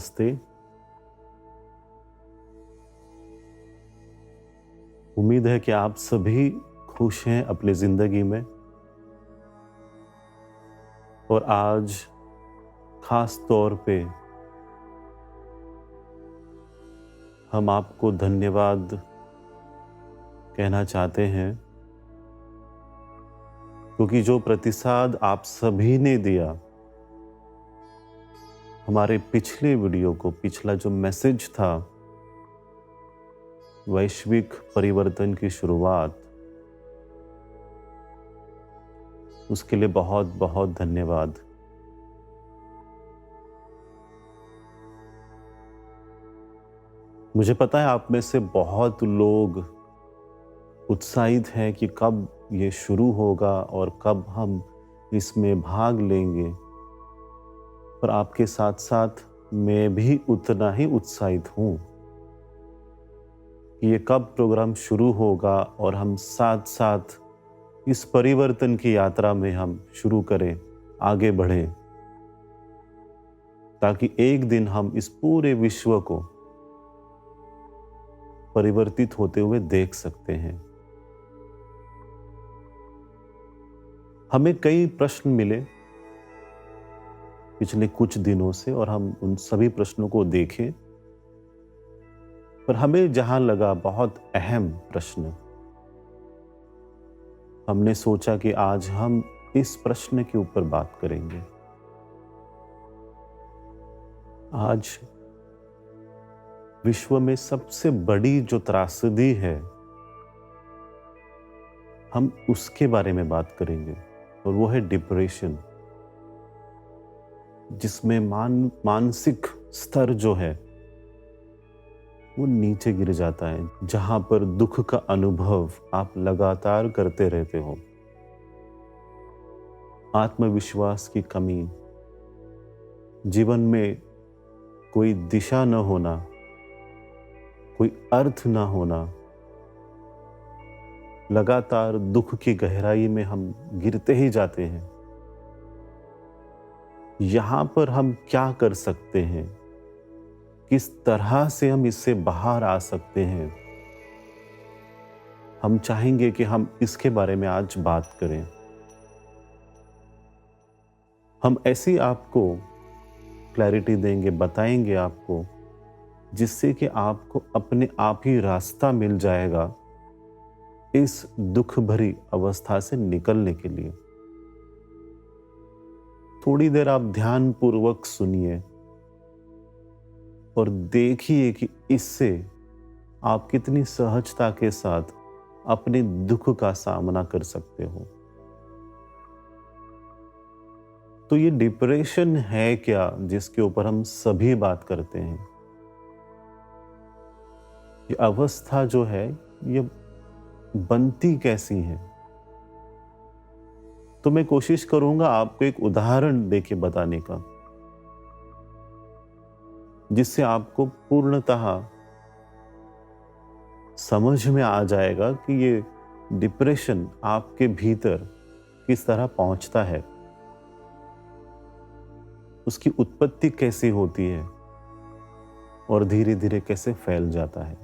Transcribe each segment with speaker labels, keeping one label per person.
Speaker 1: नमस्ते। उम्मीद है कि आप सभी खुश हैं अपनी ज़िंदगी में और आज ख़ास तौर पे हम आपको धन्यवाद कहना चाहते हैं क्योंकि जो प्रतिसाद आप सभी ने दिया हमारे पिछले वीडियो को, पिछला जो मैसेज था वैश्विक परिवर्तन की शुरुआत, उसके लिए बहुत बहुत धन्यवाद। मुझे पता है आप में से बहुत लोग उत्साहित हैं कि कब ये शुरू होगा और कब हम इसमें भाग लेंगे, पर आपके साथ साथ मैं भी उतना ही उत्साहित हूँ कि ये कब प्रोग्राम शुरू होगा और हम साथ साथ इस परिवर्तन की यात्रा में हम शुरू करें, आगे बढ़ें, ताकि एक दिन हम इस पूरे विश्व को परिवर्तित होते हुए देख सकते हैं। हमें कई प्रश्न मिले पिछले कुछ दिनों से और हम उन सभी प्रश्नों को देखें, पर हमें जहां लगा बहुत अहम प्रश्न, हमने सोचा कि आज हम इस प्रश्न के ऊपर बात करेंगे। आज विश्व में सबसे बड़ी जो त्रासदी है, हम उसके बारे में बात करेंगे और वो है डिप्रेशन, जिसमें मानसिक स्तर जो है वो नीचे गिर जाता है, जहां पर दुख का अनुभव आप लगातार करते रहते हो, आत्मविश्वास की कमी, जीवन में कोई दिशा न होना, कोई अर्थ न होना, लगातार दुख की गहराई में हम गिरते ही जाते हैं। यहां पर हम क्या कर सकते हैं, किस तरह से हम इससे बाहर आ सकते हैं, हम चाहेंगे कि हम इसके बारे में आज बात करें। हम ऐसी आपको क्लैरिटी देंगे, बताएंगे आपको, जिससे कि आपको अपने आप ही रास्ता मिल जाएगा इस दुख भरी अवस्था से निकलने के लिए। थोड़ी देर आप ध्यान पूर्वक सुनिए और देखिए कि इससे आप कितनी सहजता के साथ अपने दुख का सामना कर सकते हो। तो ये डिप्रेशन है क्या, जिसके ऊपर हम सभी बात करते हैं? ये अवस्था जो है ये बनती कैसी है? तो मैं कोशिश करूंगा आपको एक उदाहरण देके बताने का, जिससे आपको पूर्णतः समझ में आ जाएगा कि ये डिप्रेशन आपके भीतर किस तरह पहुंचता है, उसकी उत्पत्ति कैसी होती है और धीरे धीरे कैसे फैल जाता है।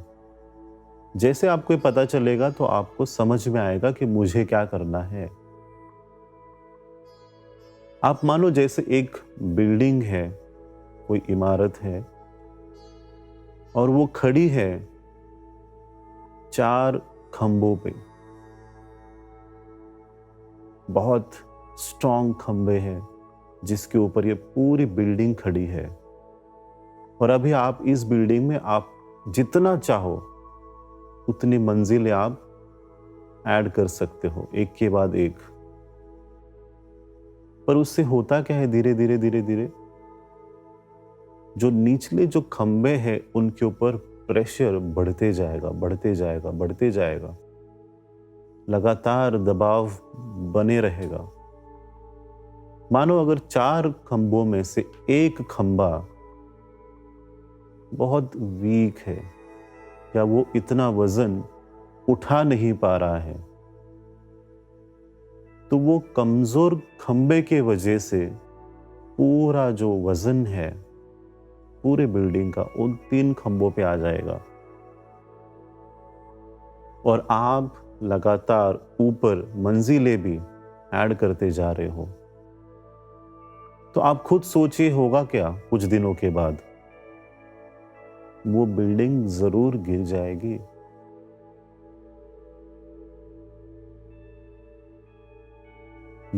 Speaker 1: जैसे आपको पता चलेगा तो आपको समझ में आएगा कि मुझे क्या करना है। आप मानो जैसे एक बिल्डिंग है, कोई इमारत है और वो खड़ी है 4 खंभों पे, बहुत स्ट्रॉन्ग खंभे हैं जिसके ऊपर ये पूरी बिल्डिंग खड़ी है। और अभी आप इस बिल्डिंग में आप जितना चाहो उतनी मंजिलें आप ऐड कर सकते हो, एक के बाद एक। पर उससे होता क्या है, धीरे धीरे धीरे धीरे जो निचले जो खंभे हैं उनके ऊपर प्रेशर बढ़ते जाएगा, बढ़ते जाएगा, बढ़ते जाएगा, लगातार दबाव बने रहेगा। मानो अगर 4 खंभों में से एक खंभा बहुत वीक है या वो इतना वजन उठा नहीं पा रहा है, तो वो कमजोर खंभे के वजह से पूरा जो वजन है पूरे बिल्डिंग का उन 3 खंभों पे आ जाएगा और आप लगातार ऊपर मंजिलें भी ऐड करते जा रहे हो। तो आप खुद सोचिए होगा क्या कुछ दिनों के बाद? वो बिल्डिंग जरूर गिर जाएगी।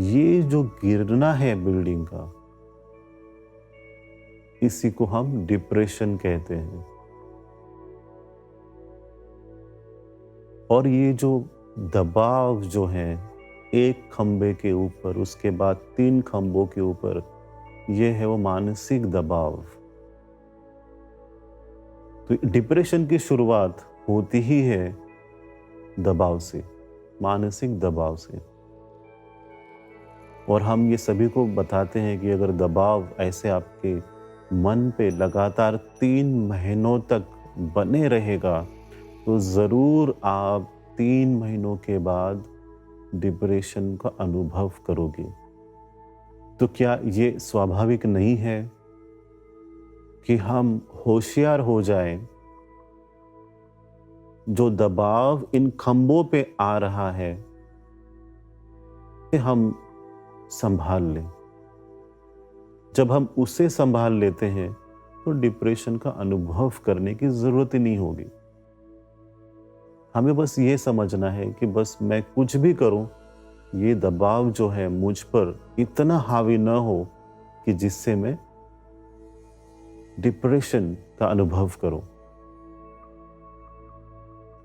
Speaker 1: ये जो गिरना है बिल्डिंग का, इसी को हम डिप्रेशन कहते हैं। और ये जो दबाव जो है एक खंबे के ऊपर, उसके बाद 3 खंभों के ऊपर, ये है वो मानसिक दबाव। तो डिप्रेशन की शुरुआत होती ही है दबाव से, मानसिक दबाव से। और हम ये सभी को बताते हैं कि अगर दबाव ऐसे आपके मन पे लगातार 3 महीनों तक बने रहेगा तो ज़रूर आप 3 महीनों के बाद डिप्रेशन का अनुभव करोगे। तो क्या ये स्वाभाविक नहीं है कि हम होशियार हो जाएं? जो दबाव इन खंभों पे आ रहा है हम संभाल लें। जब हम उसे संभाल लेते हैं तो डिप्रेशन का अनुभव करने की जरूरत ही नहीं होगी। हमें बस ये समझना है कि बस मैं कुछ भी करूं, ये दबाव जो है मुझ पर इतना हावी न हो कि जिससे मैं डिप्रेशन का अनुभव करूं।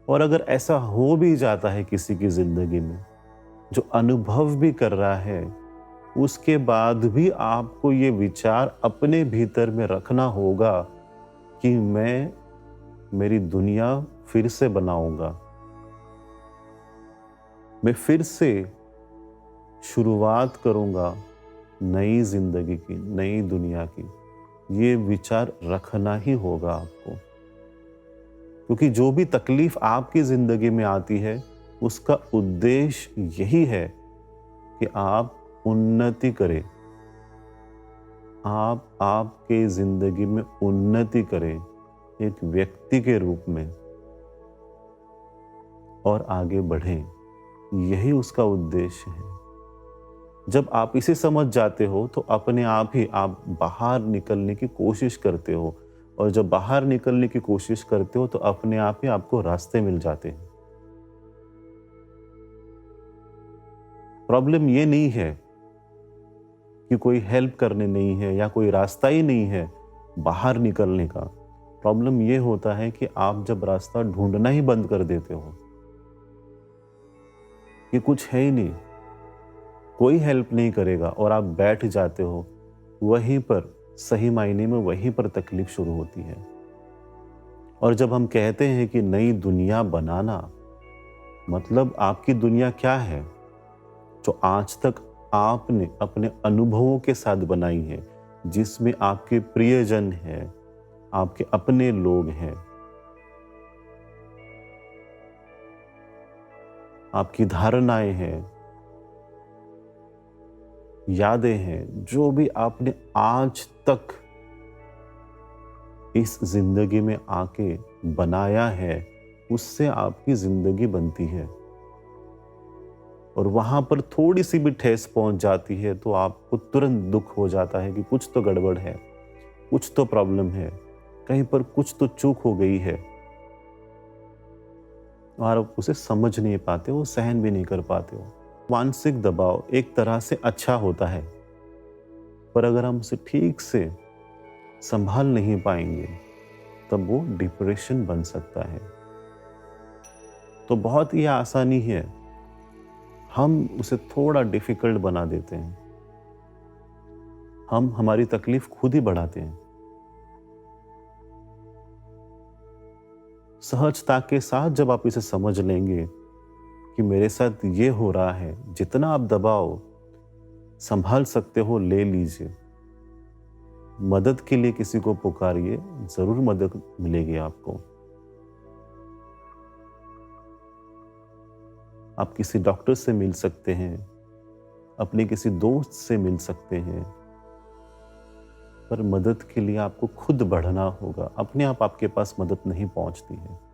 Speaker 1: और अगर ऐसा हो भी जाता है किसी की जिंदगी में, जो अनुभव भी कर रहा है, उसके बाद भी आपको ये विचार अपने भीतर में रखना होगा कि मैं मेरी दुनिया फिर से बनाऊंगा, मैं फिर से शुरुआत करूंगा नई जिंदगी की, नई दुनिया की। ये विचार रखना ही होगा आपको, क्योंकि जो भी तकलीफ आपकी जिंदगी में आती है उसका उद्देश्य यही है कि आप उन्नति करें, आप आपके जिंदगी में उन्नति करें एक व्यक्ति के रूप में और आगे बढ़ें। यही उसका उद्देश्य है। जब आप इसे समझ जाते हो तो अपने आप ही आप बाहर निकलने की कोशिश करते हो, और जब बाहर निकलने की कोशिश करते हो तो अपने आप ही आपको रास्ते मिल जाते हैं। प्रॉब्लम ये नहीं है कि कोई हेल्प करने नहीं है या कोई रास्ता ही नहीं है बाहर निकलने का। प्रॉब्लम ये होता है कि आप जब रास्ता ढूंढना ही बंद कर देते हो कि कुछ है ही नहीं, कोई हेल्प नहीं करेगा, और आप बैठ जाते हो, वहीं पर सही मायने में वहीं पर तकलीफ शुरू होती है। और जब हम कहते हैं कि नई दुनिया बनाना, मतलब आपकी दुनिया क्या है जो आज तक आपने अपने अनुभवों के साथ बनाई है, जिसमें आपके प्रियजन हैं, आपके अपने लोग हैं, आपकी धारणाएं हैं, यादें हैं, जो भी आपने आज तक इस जिंदगी में आके बनाया है, उससे आपकी जिंदगी बनती है। और वहां पर थोड़ी सी भी ठेस पहुंच जाती है तो आपको तुरंत दुख हो जाता है कि कुछ तो गड़बड़ है, कुछ तो प्रॉब्लम है, कहीं पर कुछ तो चूक हो गई है, और आप उसे समझ नहीं पाते हो, सहन भी नहीं कर पाते हो। मानसिक दबाव एक तरह से अच्छा होता है, पर अगर हम उसे ठीक से संभाल नहीं पाएंगे तब वो डिप्रेशन बन सकता है। तो बहुत ही आसानी है, हम उसे थोड़ा डिफिकल्ट बना देते हैं, हम हमारी तकलीफ खुद ही बढ़ाते हैं। सहजता के साथ जब आप इसे समझ लेंगे कि मेरे साथ ये हो रहा है, जितना आप दबाव संभाल सकते हो ले लीजिए। मदद के लिए किसी को पुकारिए, जरूर मदद मिलेगी आपको। आप किसी डॉक्टर से मिल सकते हैं, अपने किसी दोस्त से मिल सकते हैं, पर मदद के लिए आपको खुद बढ़ना होगा। अपने आप आपके पास मदद नहीं पहुंचती है।